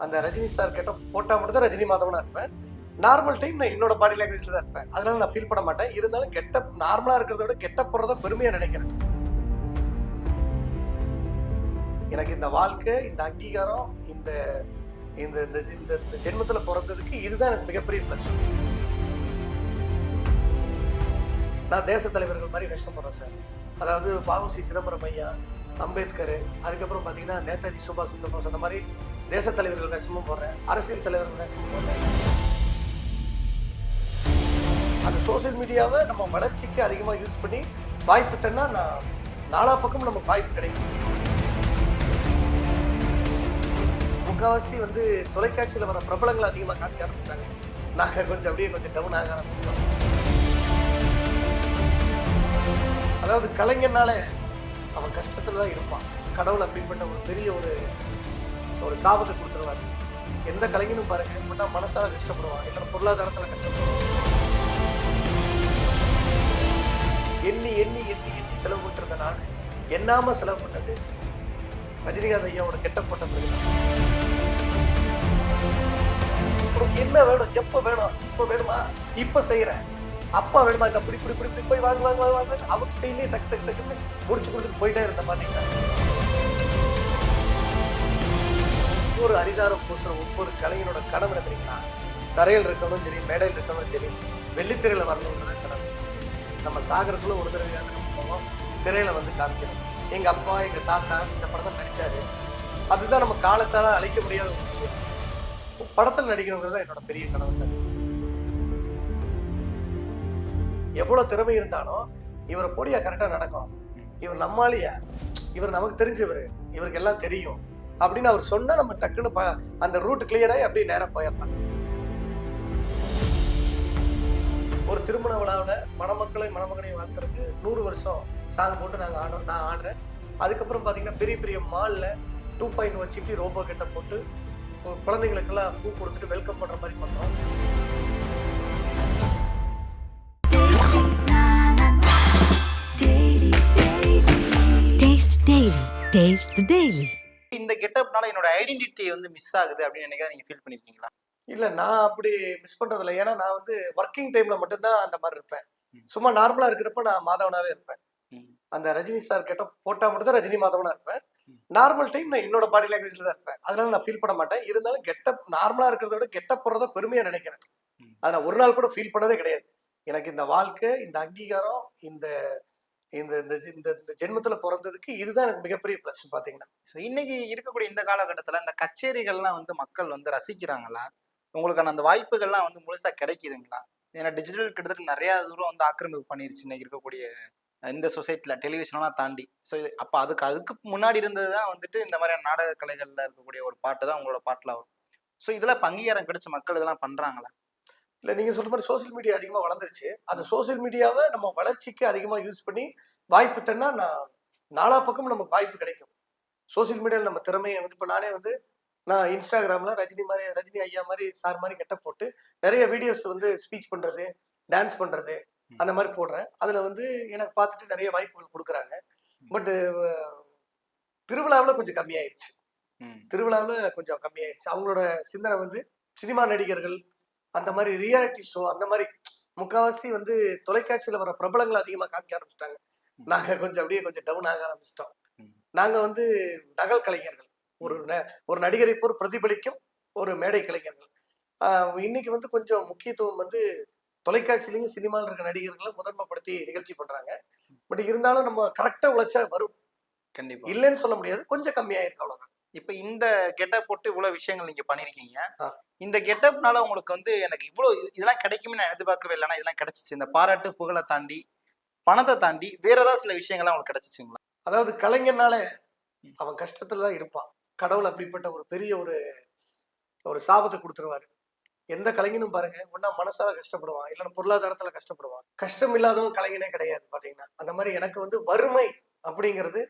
அந்த ரஜினி சார் கெட்ட போட்டா மட்டும் தான் ரஜினி மாதவனா இருப்பேன். நார்மல் டைம் நான் என்னோட பாடி லாங்குவேஜ்ல தான் இருப்பேன். அதனால நான் ஃபீல் பண்ண மாட்டேன். இருந்தாலும் கெட்டப் நார்மலா இருக்கிறத விட கெட்டப் போடுறத பெருமையா நினைக்கிறேன். எனக்கு இந்த வாழ்க்கை, இந்த அங்கீகாரம், இந்த இந்த இந்த இந்த ஜென்மத்துல பிறந்ததுக்கு இதுதான் எனக்கு மிகப்பெரிய பிளஸ். நான் தேச தலைவர்கள் மாதிரி கஷ்டப்படுறேன் சார். அதாவது வ.உ.சி. சிதம்பரம் ஐயா, அம்பேத்கர், அதுக்கப்புறம் பார்த்தீங்கன்னா நேதாஜி சுபாஷ் சந்திர போஸ், அந்த மாதிரி தேச தலைவர்கள் கஷ்டமும் போடுறேன், அரசியல் தலைவர்கள் கஷ்டமும் போடுறேன். அந்த சோசியல் மீடியாவை நம்ம வளர்ச்சிக்கு அதிகமாக யூஸ் பண்ணி வாய்ப்பு தன்னா நான் நாலா பக்கம் நமக்கு வாய்ப்பு கிடைக்கும். முக்கால்வாசி வந்து தொலைக்காட்சியில் வர பிரபலங்களை அதிகமாக காமிக்க ஆரம்பிச்சிட்டாங்க. நாங்கள் கொஞ்சம் டவுன் ஆக ஆரம்பிச்சிட்டோம். அதாவது கலைஞர்னால அவன் கஷ்டத்துல தான் இருப்பான். கடவுள் அப்படிப்பட்ட ஒரு பெரிய ஒரு சாபத்தை கொடுத்துருவாரு. எந்த கலைஞனும் பாருங்க முன்னா மனசால கஷ்டப்படுவான், இல்லை பொருளாதாரத்துல கஷ்டப்படுவான். எண்ணி எண்ணி எண்ணி எண்ணி செலவு பண்ணிருந்த நான் எண்ணாம செலவு பண்ணது ரஜினிகாந்த் ஐயாவோட கெட்டப்பட்ட பிறகுதான். உனக்கு என்ன வேணும், எப்ப வேணும், இப்ப வேணுமா, இப்ப செய்யறேன், அப்பா வேணுமா, அப்படி இப்படி இப்படி இப்படி போய் வாங்க வாங்க வாங்க அவர் ஸ்டைலே டக்கு டக்கு டக்குன்னு முடிச்சு கொடுத்துட்டு போயிட்டே இருந்த பாத்தீங்கன்னா. ஒவ்வொரு அரிதாரம் பூசுற ஒவ்வொரு கலைஞனோட கனவு நினைக்கிறீங்களா, தரையில் இருக்கணும் சரி, மேடையில் இருக்கணும் சரி, வெள்ளித்திரையில வரணுங்கிறத கனவு. நம்ம சாகரத்துக்குள்ள ஒரு தடவையாக நம்ம போவோம், திரையில வந்து காமிக்கணும். எங்க அப்பா எங்க தாத்தா இந்த படத்தில் நடிச்சாரு, அதுதான் நம்ம காலத்தால அழைக்க முடியாத ஒரு விஷயம். படத்தில் நடிக்கணுங்கிறது தான் என்னோட பெரிய கனவு சார். எவ்வளவு திறமை இருந்தாலும் இவரை போடியா கரெக்டா நடக்கும், இவர் நம்மாலியா, இவர் நமக்கு தெரிஞ்சவர், இவருக்கு எல்லாம் தெரியும் அப்படின்னு அவர் சொன்னா நம்ம டக்குன்னு அந்த ரூட் கிளியர் ஆகி அப்படியே நேரம் போயிடலாம். ஒரு திருமண விழாவில் மணமக்களை மணமகனையும் வாழ்த்துறதுக்கு 100 வருஷம் சாங் போட்டு நான் ஆடுறேன். அதுக்கப்புறம் பார்த்தீங்கன்னா பெரிய பெரிய மாலில் 2.1 சிட்டி ரோபோ கிட்ட போட்டு குழந்தைங்களுக்கெல்லாம் பூ கொடுத்துட்டு வெல்கம் பண்ணுற மாதிரி பண்ணுறோம். இந்த கெட்டப்னால என்னோட ஐடென்டிட்டி வந்து மிஸ் ஆகுது அப்படின்னு என்னைக்காவது நீங்க ஃபீல் பண்ணிருக்கீங்களா? இல்லை, நான் அப்படி மிஸ் பண்றது இல்லை. ஏன்னா நான் வந்து ஒர்க்கிங் டைம்ல மட்டும்தான் அந்த மாதிரி இருப்பேன். சும்மா நார்மலா இருக்கிறப்ப நான் மாதவனாவே இருப்பேன். அந்த ரஜினி சார் கெட்ட போட்டா மட்டும் தான் ரஜினி மாதவனா இருப்பேன். நார்மல் டைம் நான் என்னோட பாடி லாங்குவேஜ்ல தான் இருப்பேன். அதனால நான் ஃபீல் பண்ண மாட்டேன். இருந்தாலும் கெட்டப் நார்மலா இருக்கிறத விட கெட்டப் போடுறத பெருமையா நினைக்கிறேன். அதை நான் ஒரு நாள் கூட ஃபீல் பண்ணதே கிடையாது. எனக்கு இந்த வாழ்க்கை, இந்த அங்கீகாரம், இந்த இந்த இந்த ஜென்மத்துல பிறந்ததுக்கு இதுதான் எனக்கு மிகப்பெரிய பிளஸ் பாத்தீங்கன்னா. இன்னைக்கு இருக்கக்கூடிய இந்த காலகட்டத்துல இந்த கச்சேரிகள்லாம் வந்து மக்கள் வந்து ரசிக்கிறாங்களா? உங்களுக்கான அந்த வாய்ப்புகள்லாம் வந்து முழுசா கிடைக்குதுங்களா? ஏன்னா டிஜிட்டல் கிட்டத்தட்ட நிறைய தூரம் வந்து ஆக்கிரமிப்பு பண்ணிருச்சு இன்னைக்கு இருக்கக்கூடிய இந்த சொசைட்டில, டெலிவிஷன்லாம் தாண்டி. ஸோ அப்போ அதுக்கு முன்னாடி இருந்ததுதான் வந்துட்டு இந்த மாதிரியான நாடக கலைகள்ல இருக்கக்கூடிய ஒரு பாட்டு தான் உங்களோட பாட்டுல வரும். ஸோ இதெல்லாம் இப்போ அங்கீகாரம் கிடைச்ச மக்கள் இதெல்லாம் பண்றாங்களா? இல்லை, நீங்கள் சொல்ற மாதிரி சோசியல் மீடியா அதிகமாக வளர்ந்துருச்சு. அந்த சோசியல் மீடியாவை நம்ம வளர்ச்சிக்கு அதிகமாக யூஸ் பண்ணி வாய்ப்பு தன்னா நாலா பக்கம் நமக்கு வாய்ப்பு கிடைக்கும். சோசியல் மீடியாவில் நம்ம திறமையை வந்து இப்போ நானே வந்து நான் இன்ஸ்டாகிராமில் ரஜினி ஐயா மாதிரி சார் மாதிரி கெட்ட போட்டு நிறைய வீடியோஸ் வந்து ஸ்பீச் பண்ணுறது, டான்ஸ் பண்ணுறது அந்த மாதிரி போடுறேன். அதில் வந்து எனக்கு பார்த்துட்டு நிறைய வாய்ப்புகள் கொடுக்குறாங்க. பட்டு திருவிழாவில் கொஞ்சம் கம்மியாயிருச்சு. அவங்களோட சிந்தனை வந்து சினிமா நடிகர்கள், அந்த மாதிரி ரியாலிட்டி ஷோ, அந்த மாதிரி முக்கால்வாசி வந்து தொலைக்காட்சியில் வர பிரபலங்களை அதிகமாக காமிக்க ஆரம்பிச்சிட்டாங்க. நாங்கள் கொஞ்சம் டவுன் ஆக ஆரம்பிச்சிட்டோம். நாங்கள் வந்து நகல் கலைஞர்கள், ஒரு நடிகரை போர் பிரதிபலிக்கும் ஒரு மேடை கலைஞர்கள். இன்னைக்கு வந்து கொஞ்சம் முக்கியத்துவம் வந்து தொலைக்காட்சியிலையும் சினிமாவில் இருக்க நடிகர்களை முதன்மைப்படுத்தி நிகழ்ச்சி பண்றாங்க. பட் இருந்தாலும் நம்ம கரெக்டா உழைச்சா வரும், கண்டிப்பா இல்லைன்னு சொல்ல முடியாது. கொஞ்சம் கம்மியாயிருக்கு, அவ்வளவுதான். இப்ப இந்த கெட்டப் போட்டு இவ்வளவு விஷயங்கள் நீங்க பண்ணிருக்கீங்க. இந்த கெட்டப்னால உங்களுக்கு வந்து எனக்கு இவ்வளவு இதெல்லாம் கிடைக்கும்னு நான் எதிர்பார்க்கவே இல்லைன்னா இதெல்லாம் கிடைச்சிச்சு. இந்த பாராட்டு புகழை தாண்டி, பணத்தை தாண்டி வேற ஏதாவது சில விஷயங்கள்லாம் உங்களுக்கு கிடைச்சிச்சுங்களா? அதாவது கலைஞர்னால அவன் கஷ்டத்துல தான் இருப்பான். கடவுள் அப்படிப்பட்ட ஒரு பெரிய ஒரு சாபத்தை கொடுத்துருவாரு. எந்த கலைஞனும் பாருங்க ஒன்னா மனசால கஷ்டப்படுவான், இல்லைன்னா பொருளாதாரத்துல கஷ்டப்படுவான். கஷ்டம் இல்லாதவன் கலைஞனே கிடையாது பாத்தீங்கன்னா. அந்த மாதிரி எனக்கு வந்து வறுமை அப்படிங்கிறது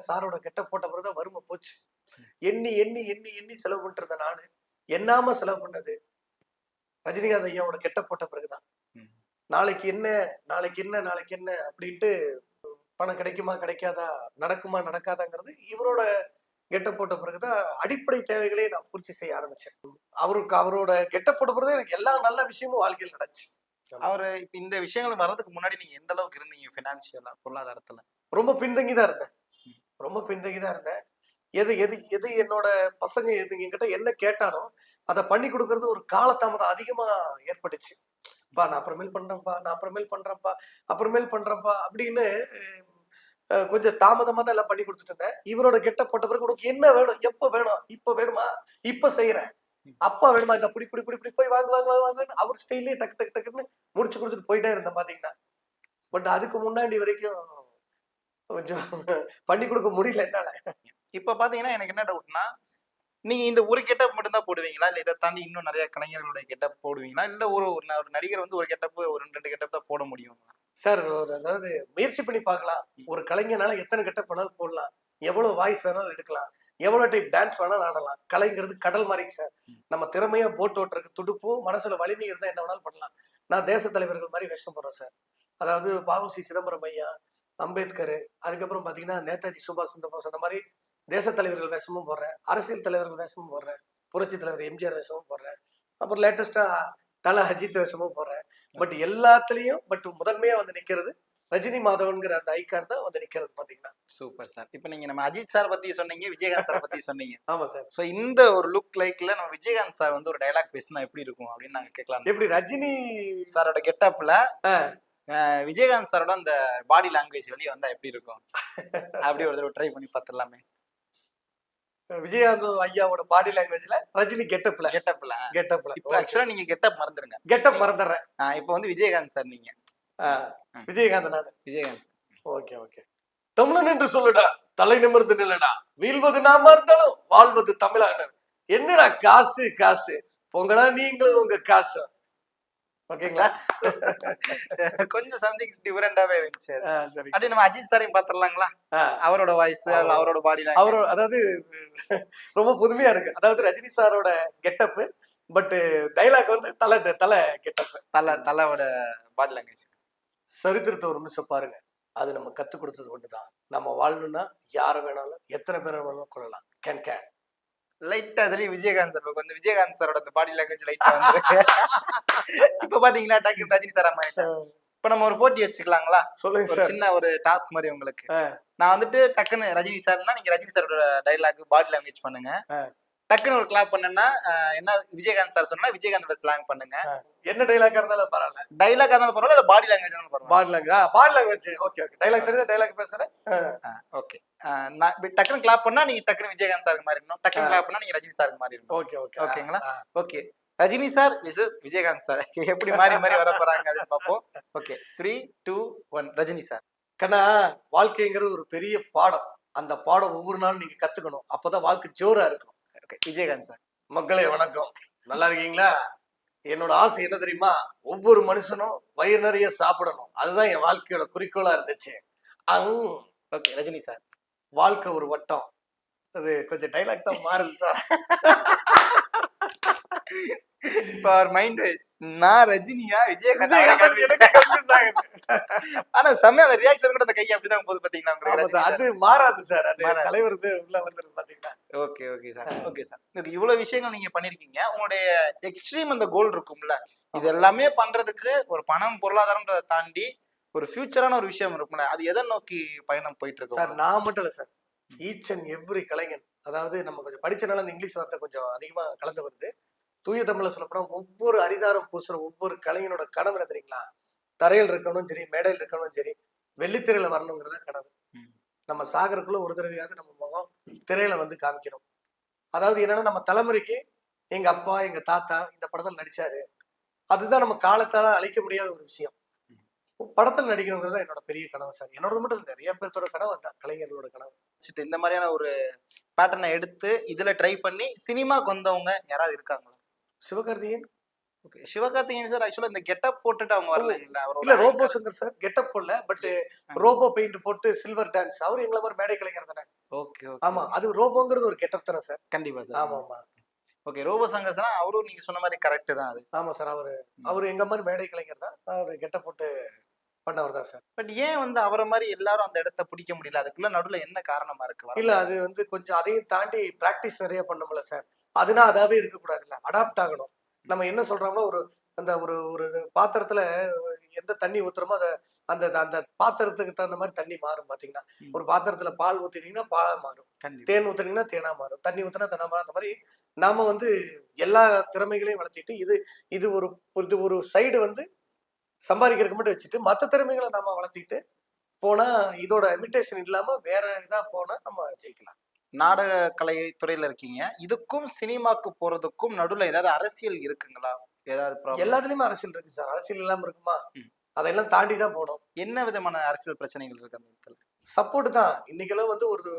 சாரோட கெட்ட போட்ட பிறகுதான் வறுமை போச்சு. எண்ணி எண்ணி எண்ணி எண்ணி செலவு பண்ணிட்டு இருந்த நானு எண்ணாம செலவு பண்ணது ரஜினிகாந்த் ஐயாவோட கெட்ட போட்ட பிறகுதான். நாளைக்கு என்ன அப்படின்ட்டு பணம் கிடைக்குமா கிடைக்காதா, நடக்குமா நடக்காதாங்கிறது இவரோட கெட்டப் போட்ட பிறகுதான் அடிப்படை தேவைகளை நான் பூர்த்தி செய்ய ஆரம்பிச்சேன். அவரோட கெட்டப் போட்ட பிறகு எனக்கு எல்லா நல்ல விஷயமும் வாழ்க்கையில் நடந்துச்சு. அவரு இப்ப இந்த விஷயங்கள் வர்றதுக்கு முன்னாடி நீங்க எந்த அளவுக்கு இருந்தீங்க பினான்சியலா, பொருளாதாரத்துல? ரொம்ப பின்தங்கி தான் இருந்தேன். ரொம்ப பின்தங்கி தான் இருந்தேன். எது எது எது என்னோட பசங்க என்கிட்ட என்ன கேட்டாலும் அதை பண்ணி கொடுக்கறது ஒரு காலதாமதம் அதிகமா ஏற்பட்டுச்சு. நான் அப்புறமேல் பண்றேன்ப்பா, நான் அப்புறமேல் பண்றேன்ப்பா, அப்புறமேல் பண்றேன்ப்பா அப்படின்னு கொஞ்சம் தாமதமா தான் எல்லாம் பண்ணி கொடுத்துட்டு இருந்தேன். இவரோட கெட்டப் போட்ட பிறகு உனக்கு என்ன வேணும், எப்ப வேணும், இப்ப வேணுமா, இப்ப செய்யறேன், அப்பா வேணுமா, இந்த புடி புடி புடி புடி போய் வாங்க வாங்க வாங்க வாங்கன்னு அவர் ஸ்டைல்லே டக்கு டக்கு டக்குன்னு முடிச்சு கொடுத்துட்டு போயிட்டே இருந்தேன் பாத்தீங்கன்னா. பட் அதுக்கு முன்னாடி வரைக்கும் கொஞ்சம் பண்ணி கொடுக்க முடியல என்னால. இப்ப பாத்தீங்கன்னா எனக்கு என்ன டவுட்னா, நீங்க இந்த ஒரு கெட்டப் மட்டும் தான் போடுவீங்களா? இல்ல இதை தாண்டி இன்னும் நிறைய கலைஞர்களுடைய கெட்டப் போடுவீங்களா? இல்ல ஒரு ஒரு நடிகர் வந்து ஒரு கெட்டப், ஒரு 2 கெட்டப் தான் போட முடியும்? சார் அதாவது முயற்சி பண்ணி பார்க்கலாம். ஒரு கலைஞனால எத்தனை கெட்டப் வேணாலும் போடலாம், எவ்வளவு வாய்ஸ் வேணாலும் எடுக்கலாம், எவ்வளவு டைப் டான்ஸ் வேணாலும் ஆடலாம். கலைங்கிறது கடல் மாதிரி சார். நம்ம திறமையா போட்டு ஓட்டுறதுக்கு துடுப்பும் மனசுல வலிமை இருந்தா என்ன வேணாலும் பண்ணலாம். நான் தேச தலைவர்கள் மாதிரி வேஷம் போடுறேன் சார். அதாவது வ.உ.சி. சிதம்பரம் ஐயா, அம்பேத்கர், அதுக்கப்புறம் பாத்தீங்கன்னா நேதாஜி சுபாஷ் சந்திர போஸ், அந்த மாதிரி தேச தலைவர்கள் வேஷமும் போடுறேன், அரசியல் தலைவர்கள் வேஷமும் போடுறேன், புரட்சி தலைவர் எம்ஜிஆர் வேஷமும் போடுறேன், அப்புறம் லேட்டஸ்டா தல அஜித் வேஷமும் போடுறேன். பட் எல்லாத்துலயும் முதன்மையா வந்து நிக்கிறது ரஜினி மாதவன்கிற அந்த ஐக்கான் தான் வந்து நிக்கிறது பாத்தீங்கன்னா. Super sir. இப்ப நீங்க நம்ம அஜித் சார் பத்தி சொன்னீங்க, விஜயகாந்த் சார் பத்தி சொன்னீங்க. ஆமா சார். சோ இந்த ஒரு லுக் லைக்ல நம்ம விஜயகாந்த் சார் வந்து ஒரு டயலாக் பேசினா எப்படி இருக்கும் அப்படின்னு நாங்க கேட்கலாம். எப்படி ரஜினி சாரோட கெட்டப்ல விஜயகாந்த் சாரோட அந்த பாடி லாங்குவேஜ் வெளியே வந்தா எப்படி இருக்கும்? அப்படி ஒரு தடவை ட்ரை பண்ணி பார்த்துடலாமே. விஜயகாந்த் ஐயாவோட பாடி லாங்குவேஜ்ல ரஜினி கெட்டப்ல இப்ப ஆக்சுவலா நீங்க கெட்டப் மறந்துருங்க. கெட்டப் மறந்துடுறேன். இப்ப வந்து விஜயகாந்த் சார் நீங்க. விஜயகாந்த் நானு. விஜயகாந்த். Okay okay. தமிழன் என்று சொல்லுடா, தலை நிமிர்ந்து நில்லடா, வீழ்வது நாம இருந்தாலும் வாழ்வது தமிழாக. என்னடா காசு காசு, பொங்கலா நீங்களும் உங்க காசு. ஓகேங்களா? கொஞ்சம் சம்திங் டிஃபரெண்டாவே இருந்துச்சு. சரி, அப்படியே நம்ம அஜித் சாரையும் பாத்துடலாங்களா? அவரோட வாய்ஸ், அவரோட பாடி அவரோட அதாவது ரொம்ப புதுமையா இருக்கு. அதாவது ரஜினி சாரோட கெட்டப், பட் டைலாக் வந்து தலை கெட்டப், தலையோட பாடி லாங்குவேஜ். சரித்திரத்தை ஒரு நிமிஷம் பாருங்க. அது நம்ம கத்து கொடுத்தது ஒண்ணுதான். நம்ம வாழணும்னா யாரை வேணாலும் எத்தனை பேரை வேணாலும் கொள்ளலாம். கேன் லைட்டா அதுலயும் விஜயகாந்த் சார் வந்து விஜயகாந்த் சாரோட அந்த பாடி லாங்குவேஜ் லைட்டா வந்துருக்கு. இப்ப பாத்தீங்களா டக்கு ரஜினி சார் அம்மா. இப்ப நம்ம ஒரு போட்டி வச்சுக்கலாங்களா? சொல்லுங்க சார். சின்ன ஒரு டாஸ்க் மாதிரி உங்களுக்கு. நான் வந்துட்டு டக்குன்னு ரஜினி சார்னா நீங்க ரஜினி சாரோட டைலாக் பாடி லாங்குவேஜ் பண்ணுங்க. டக்குன்னு ஒரு கிளாப் பண்ணா என்ன விஜயகாந்த் சார் சொன்னா விஜயகாந்தோட ஸ்லாங் பண்ணுங்க. என்ன டைலாக் இருந்தாலும் பரவாயில்ல. டைலாக் இருந்தாலும் பரவாயில்ல, இல்ல பாடி லாங்குவேஜ் இருந்தாலும் பரவாயில்ல. Body language okay okay. Dialogue தெரிஞ்ச டைலாக் பேசுறேன். ஓகே. நான் டக்குன்னு கிளாப் பண்ணா நீங்க டக்குன்னு விஜயகாந்த் சாருக்கு மாதிரி இருக்கணும். டக்குன்னு கிளாப் பண்ணா நீங்க ரஜினி சாருக்கு மாதிரி இருக்கணும். Okay okay. ஓகேங்களா? Okay. Rajini sir versus Vijayakanth sir எப்படி மாறி மாறி வர போறாங்க அப்படின்னு பார்ப்போம். Okay 3, 2, 1 Rajini sir. கண்ணா, வாழ்க்கைங்கிறது ஒரு பெரிய பாடம். அந்த பாடம் ஒவ்வொரு நாளும் நீங்க கத்துக்கணும். அப்பதான் வாழ்க்கை ஜோரா இருக்கும். விஜயகாந்த் சார். மக்களே வணக்கம், நல்லா இருக்கீங்களா? என்னோட ஆசை என்ன தெரியுமா? ஒவ்வொரு மனுஷனும் வயிறு நிறைய சாப்பிடணும். அதுதான் என் வாழ்க்கையோட குறிக்கோளா இருந்துச்சு. Okay Rajini sir. வாழ்க்கை ஒரு வட்டம். அது கொஞ்சம் டைலாக் தான் மாறுது சார். இப்ப அவர் மைண்ட் வைஸ் நான் ரஜினியா விஜயகாந்த். ஆனா செம்ம அந்த ரியாக்ஷன் கூட அந்த கை அப்படிதான் போகுது பாத்தீங்களா? அது மாறாது சார். அது தலைவர் உள்ள வந்துரு பாத்தீங்களா? Okay okay sir. Okay sir. இவ்வளவு விஷயங்கள் நீங்க பண்ணிருக்கீங்க. உங்களுடைய எக்ஸ்ட்ரீம் அந்த கோல் இருக்கும்ல, இது எல்லாமே பண்றதுக்கு ஒரு பணம் பொருளாதாரம்ன்றதை தாண்டி ஒரு ஃபியூச்சரான ஒரு விஷயம் இருக்கும்ல, அது எதை நோக்கி பயணம் போயிட்டு இருக்கு சார்? நான் மட்டும் இல்ல சார், ஈச் அண்ட் எவ்ரி கலைஞன். அதாவது நம்ம கொஞ்சம் படிச்சனால அந்த இங்கிலீஷ் வார்த்தை கொஞ்சம் அதிகமா கலந்து வருது. தூய தமிழ்ல சொல்லப்போனா ஒவ்வொரு அரிதாரம் பூசுற ஒவ்வொரு கலைஞனோட கனவு என்ன தெரியுங்களா? தரையில் இருக்கணும் சரி, மேடையில் இருக்கணும் சரி, வெள்ளித்திரையில வரணுங்கிறத கனவு. நம்ம சாகருக்குள்ள ஒரு தடவையாவது நம்ம முகம் திரையில வந்து காமிக்கணும். அதாவது என்னன்னா, நம்ம தலைமுறைக்கு எங்க அப்பா எங்க தாத்தா இந்த படத்தில் நடிச்சாரு, அதுதான் நம்ம காலத்தால அழிக்க முடியாத ஒரு விஷயம். படத்தில் நடிக்கணுங்கிறது என்னோட பெரிய கனவு சார். என்னோட மட்டும் நிறைய பேர்த்தோட கனவு தான், கலைஞர்களோட கனவு. இந்த மாதிரியான ஒரு பேட்டர்னை எடுத்து இதுல ட்ரை பண்ணி சினிமாக்கு வந்தவங்க யாராவது இருக்காங்களா? சிவகார்த்திகேயன். ஓகே, சிவகார்த்திகேயன் சார் ஆக்சுவலா இந்த கெட்டப் போட்டுட்டு அவங்க வரலங்களா? இல்ல, ரோபோ சங்கர் சார் கெட்டப் போடல, பட் ரோபோ பெயிண்ட் போட்டு சில்வர் டான்ஸ். அவரு எங்களை மாதிரி மேடை கலைஞர் தானே. Okay okay. ஆமா, அது ரோபோங்கிறது ஒரு கெட்டப் தானே சார்? கண்டிப்பா சார். ஆமா ஆமா. ஓகே, ரோபோ சங்கர் சார் அவரும் நீங்க சொன்ன மாதிரி கரெக்ட் தான் அது. ஆமா சார், அவரு எங்க மாதிரி மேடை கலைஞர் தான். அவரு கெட்டப் போட்டு பண்ணவர் தான் சார். பட் ஏன் வந்து அவரை மாதிரி எல்லாரும் அந்த இடத்த பிடிக்க முடியல? அதுக்குள்ள நடுவுல என்ன காரணமா இருக்கு? இல்ல அது வந்து கொஞ்சம் அதையும் தாண்டி பிராக்டிஸ் நிறைய பண்ணணும்ல சார். அதுனா அதாவே இருக்கக்கூடாதுல்ல. அடாப்ட் ஆகணும். நம்ம என்ன சொல்றோம்னா, ஒரு அந்த ஒரு ஒரு பாத்திரத்துல எந்த தண்ணி ஊத்துறோமோ அந்த அந்த பாத்திரத்துக்கு தகுந்த மாரி தண்ணி மாறும் பாத்தீங்கன்னா. ம். ஒரு பாத்திரத்துல பால் ஊத்தினீங்கன்னா பாலா மாறும். கண்டிப்பா. தேன் ஊத்துனீங்கன்னா தேனா மாறும். தண்ணி ஊத்துனா தெனா மாறும். அந்த மாரி நாம வந்து எல்லா திறமைகளையும் வளர்த்திட்டு, இது இது ஒரு இது ஒரு சைடு வந்து சம்பாதிக்கிறதுக்கு மட்டும் வச்சுட்டு, மத்த திறமைகள நாம வளர்த்திட்டு போனா, இதோட இமிட்டேஷன் இல்லாம வேற இதா போனா நம்ம ஜெயிக்கலாம். நாடக கலை துறையில இருக்கீங்க. இதுக்கும் சினிமாக்கு போறதுக்கும் நடுவுல ஏதாவது அரசியல் இருக்குங்களா? ஏதாவது ப்ராப்ளம்? எல்லாத்துலயுமே அரசியல் இருக்கு சார். அரசியல் இல்லாம இருக்குமா? ம். அதெல்லாம் தாண்டி தான் போணும். என்ன விதமான அரசியல் பிரச்சனைகள் இருக்கு அந்த இடத்துல? சப்போர்ட் தான். இன்னைக்கெல்லாம் வந்து ஒரு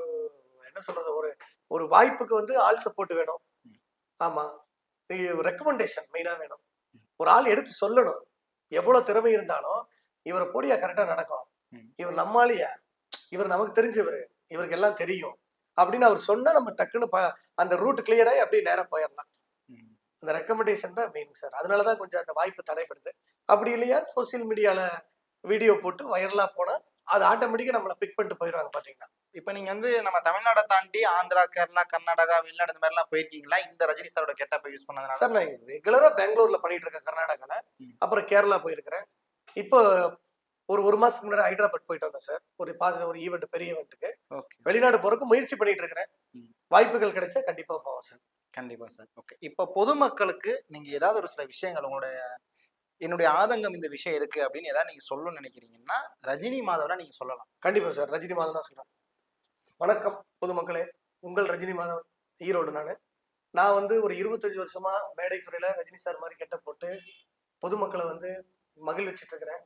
என்ன சொல்றது? ஒரு ஒரு வாய்ப்புக்கு வந்து ஆள் சப்போர்ட் வேணும். ம். ஆமா. ரெக்கமெண்டேஷன் மெயினா வேணும். ஒரு ஆள் எடுத்து சொல்லணும். எவ்வளவு திறமை இருந்தாலும், இவர போடியா கரெக்ட்டா நடக்கும். ம். இவர் நம்மாளியா? இவர் நமக்கு தெரிஞ்சவரு. இவருக்கு எல்லாம் தெரியும். அப்படின்னு அவர் சொன்னா நம்ம டக்குன்னு அந்த ரூட் கிளியர் ஆயி அப்படியே நேரா போயிரலாம். ம். அந்த ரெக்கமெண்டேஷன் தான் மெயின் சார். அதனால தான் கொஞ்சம் அந்த வாய்ப்பு தடைப்படுது. அப்படி இல்லையா சோசியல் மீடியால வீடியோ போட்டு வைரலா போனா, அது ஆட்டோமேட்டிக்கா நம்மள பிக் பண்ணிட்டு போயிருவாங்க பாத்தீங்கன்னா. இப்ப நீங்க வந்து நம்ம தமிழ்நாட தாண்டி ஆந்திரா, கேரளா, கர்நாடகா, வெளிநாடு இந்த மாரிலாம் போயிருக்கீங்களா? இந்த ரஜினி சாரோட கெட்டப்ப யூஸ் பண்ணதுனால? சார் நான் ரெகுலரா பெங்களூர்ல பண்ணிட்டு இருக்கேன் கர்நாடகால. ம். அப்புறம் கேரளா போயிருக்கிறேன். இப்போ ஒரு 1 மாசத்துக்கு முன்னாடி ஹைதராபாத் போயிட்டு வந்தேன் சார். ஒரு ஈவென்ட் பெரிய ஈவென்ட்க்கு. ஓகே. வெளிநாடு போறதுக்கு முயற்சி பண்ணிட்டு இருக்கிறேன். ம். வாய்ப்புகள் கிடைச்சா கண்டிப்பா போவோம் சார். கண்டிப்பா சார். ஓகே. இப்ப பொதுமக்களுக்கு நீங்க ஏதாவது ஒரு சில விஷயங்கள் என்னுடைய ஆதங்கம் இந்த விஷயம் இருக்கு அப்படின்னு ஏதாவது நீங்க சொல்லணும்னு நினைக்கிறீங்கன்னா, ரஜினி மாதவன நீங்க சொல்லலாம். கண்டிப்பா சார். ரஜினி மாதவன் தான் சொல்றேன். வணக்கம் பொதுமக்களே. உங்கள் ரஜினி மாதவன். ஈரோடு நானு. நான் வந்து ஒரு 25 வருஷமா மேடை துறையில ரஜினி சார் மாரி கெட்டப் போட்டு பொதுமக்கள வந்து மகிழ்விச்சுட்டு இருக்கிறேன்.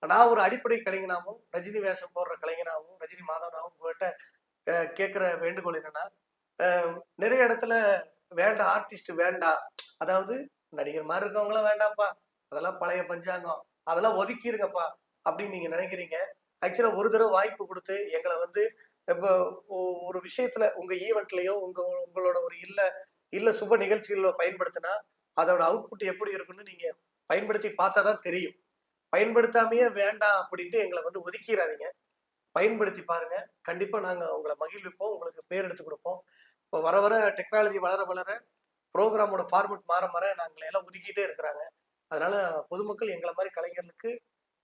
நான் ஒரு அடிப்படை கலைஞனாவும், ரஜினி வேஷம் போடுற கலைஞனாவும், ரஜினி மாதவனாவும் உங்ககிட்ட கேட்கிற வேண்டுகோள் என்னன்னா, அ நிறைய இடத்துல வேண்டாம் ஆர்டிஸ்ட் வேண்டாம். அதாவது நடிகர் மாரி இருக்கவங்கலாம் வேண்டாம்ப்பா. அதெல்லாம் பழைய பஞ்சாங்கம். அதெல்லாம் ஒதுக்கிருங்கப்பா அப்படின்னு நீங்க நினைக்கிறீங்க. ஆக்சுவலா ஒரு தடவ வாய்ப்பு குடுத்து எங்கள வந்து இப்போ ஒரு விஷயத்துல உங்க ஈவென்ட்லயோ, உங்களோட ஒரு இல்ல சுப நிகழ்ச்சிகள்ல பயன்படுத்தினா, அதோட அவுட்புட் எப்படி இருக்குன்னு நீங்க பயன்படுத்தி பார்த்தா தான் தெரியும். பயன்படுத்தாமயே வேண்டாம் அப்படின்ட்டு எங்கள வந்து ஒதுக்கிராதீங்க. பயன்படுத்தி பாருங்க. கண்டிப்பா நாங்க உங்கள மகிழ்விப்போம். உங்களுக்கு பேர் எடுத்து குடுப்போம். இப்போ வர வர டெக்னாலஜி வளர வளர புரோகிராமோட ஃபார்மட் மாற மாற நாங்கள எல்லாம் ஒதுக்கிட்டே இருக்கிறாங்க. அதனால பொதுமக்கள் எங்கள மாரி கலைஞர்களுக்கு,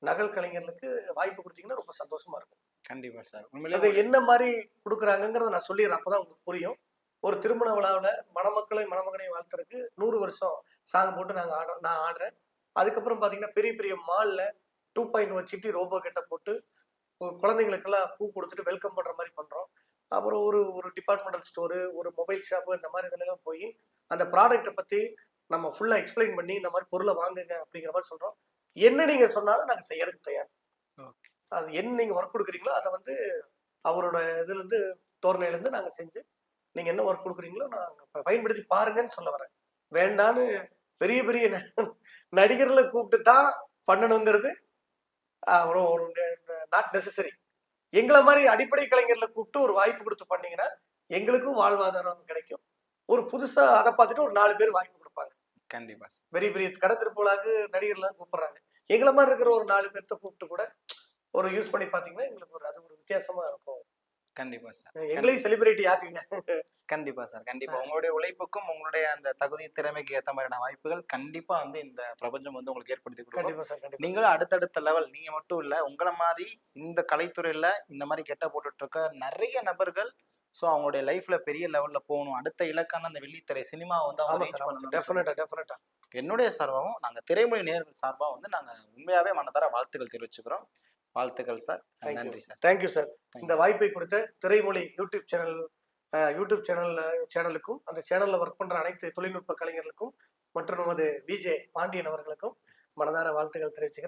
நகல் கலைஞர்களுக்கு வாய்ப்பு குடுத்தீங்கன்னா ரொம்ப சந்தோஷமா இருக்கும். கண்டிப்பா சார். அது உண்மையிலேயே என்ன மாரி குடுக்குறாங்கங்கிறத நான் சொல்லிர்றேன். அப்பதான் உங்களுக்கு புரியும். ஒரு திருமண விழாவுல மணமக்களையும், மணமகனையும் வாழ்த்துறதுக்கு 100 வருஷம் சாங் போட்டு நான் ஆடுறேன். அதுக்கப்புறம் பார்த்தீங்கன்னா, பெரிய பெரிய மால்ல 2.1 சிட்டி ரோபோ கெட்டப் போட்டு குழந்தைகளுக்கெல்லாம் பூ குடுத்துட்டு வெல்கம் பண்ற மாரி பண்றோம். அப்புறம் ஒரு ஒரு டிபார்ட்மெண்டல் ஸ்டோரு, ஒரு மொபைல் ஷாப்பு இந்த மாரி இதுலலாம் போயி, அந்த ப்ராடக்ட்ட பத்தி நம்ம ஃபுல்லா எக்ஸ்பிளைன் பண்ணி, இந்த மாரி பொருள வாங்குங்க அப்படிங்கிற மாரி சொல்றோம். என்ன நீங்க சொன்னாலும் நாங்க செய்யறதுக்கு தயார். ஓகே. அது என்ன நீங்க ஒர்க் குடுக்குறீங்களோ, அத வந்து அவரோட இதுலருந்து தோரணையிலருந்து நாங்க செஞ்சு, நீங்க என்ன ஒர்க் குடுக்குறீங்களோ நாங்க பயன்படுத்தி பாருங்கன்னு சொல்ல வரேன். வேண்டான்னு பெரிய பெரிய நடிகர்கள கூப்பிட்டு தான் பண்ணணுங்கிறது ஒரு ஒரு நாட் நெசசரி. எங்கள மாரி அடிப்படை கலைஞர்கள கூப்பிட்டு ஒரு வாய்ப்பு குடுத்து பண்ணீங்கன்னா, எங்களுக்கும் வாழ்வாதாரம் கிடைக்கும். ஒரு புதுசா அத பார்த்துட்டு ஒரு 4 பேர் வாய்ப்பு குடுப்பாங்க. கண்டிப்பா சார். பெரிய பெரிய கடை திருவிழாவுக்கு நடிகர்லாம் கூப்பிடுறாங்க. எங்கள மாரி இருக்கிற ஒரு 4 பேர்த்த கூப்பிட்டு கூட ஒரு யூஸ் பண்ணி பார்த்தீங்கன்னா, எங்களுக்கு அது ஒரு வித்தியாசமா இருக்கும். கண்டிப்பா சார். எங்களையும் செலிபிரிட்டி ஆக்குங்க. கண்டிப்பா சார். கண்டிப்பா. உங்களுடைய உழைப்புக்கும், உங்களுடைய அந்த தகுதி, திறமைக்கு ஏத்த மாதிரியான வாய்ப்புகள் கண்டிப்பா வந்து இந்த பிரபஞ்சம் வந்து உங்களுக்கு ஏற்படுத்தி குடுக்கும். கண்டிப்பா சார். கண்டிப்பா. நீங்களும் அடுத்தடுத்த லெவல் நீங்க மட்டும் இல்ல, உங்கள மாரி இந்த கலைத்துறையில இந்த மாரி கெட்ட போட்டுட்டு இருக்க நெறைய நபர்கள் அவங்களுடைய லைஃப்ல பெரிய லெவல்ல போணும். அடுத்த இலக்கான அந்த வெள்ளித்திரை சினிமாவ வந்து அவங்க ஆமா ரீச் சார். ஆமா சார். பண்ணணும்னு சொல்லி டெஃபினட்டா, டெஃபினட்டா. என்னுடைய சார்பாவும், நாங்க திரைமொழி நேயர்கள் சார்பா வந்து நாங்க உண்மையாவே மனதார வாழ்த்துக்கள் தெரிவிச்சுக்கிறோம். வாழ்த்துக்கள் சார். Thank you. நன்றி sir. Thank you sir. Thank இந்த வாய்ப்பை கொடுத்த திரைமொழி யூடியூப் சேனலுக்கும், அந்த சேனல்ல ஒர்க் பண்ற அனைத்து தொழில்நுட்ப கலைஞர்களுக்கும் மற்றும் நமது விஜே பாண்டியன் அவர்களுக்கும் மனதார வாழ்த்துக்கள் தெரிவிச்சுக்கிறேன்.